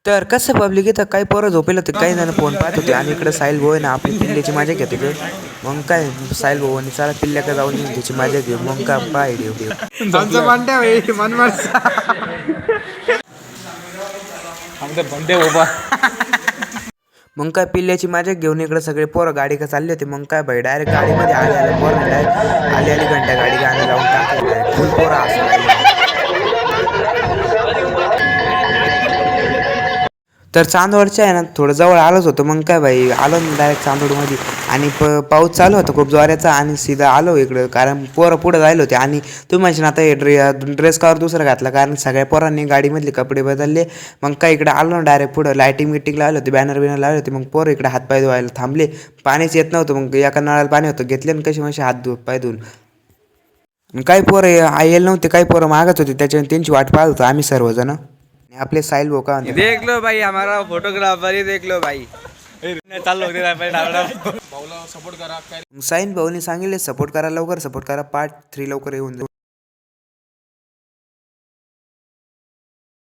तर कसं पब्लिक इथं काही पोरं झोपेल होते, काही जण फोन पाहत होते आणि इकडे साहिल भाऊ आहे ना आपली पिल्ल्याची मजा घेत होते. मग काय साहिल भाऊ आणि चला पिल्ल्याकडे जाऊन येऊन त्याची मजा घेऊ. मग काय पाय आमचा बंड्या भाई मनमाड आमचा बंड्या बाबा. मग काय पिल्ल्याची मजा घेऊन इकडे सगळे पोरं गाडी का चालले होते. मग काय भाई डायरेक्ट गाडीमध्ये आले आले पोरं डायरेक्ट आली घंटा गाडी गाणं लावून टाकलं डायरेक्ट फुल पोरं असं राहिले. तर चांदवडच्या आहे ना थोडं जवळ आलोच होतं. मग काय भाई आलो ना डायरेक्ट चांदवडमध्ये आणि पाऊस चालू होता खूप जोराचा आणि सीधा आलो इकडं कारण पोरं पुढं राहिले होते. आणि तुम्ही म्हणशील आता हे ड्रेस कवर दुसरा घातला कारण सगळ्या पोरांनी गाडीमधले कपडे बदलले. मग काय इकडे आलो ना डायरेक्ट पुढं लायटिंग मिटिंग लावली होती, बॅनर बिनर लावले होते. मग पोरं इकडे हातपाय धुवायला थांबले, पाणीच येत नव्हतं. मग एका नळाला पाणी होतं, घेतले आणि कशी म्हणशी हात पाय धुवून. काही पोरं येईल नव्हते, काही पोरं मागत होते, त्याच्याने त्यांची वाट पाहत होतो आम्ही सर्वजण. आपले साहिल भाऊ का म्हणते देख लो भाई हमारा फोटोग्राफर ही देख लो भाई. चाललो साईन भाऊनी सांगितले सपोर्ट करा, लवकर सपोर्ट करा, पार्ट 3 लवकर येऊन जाईल.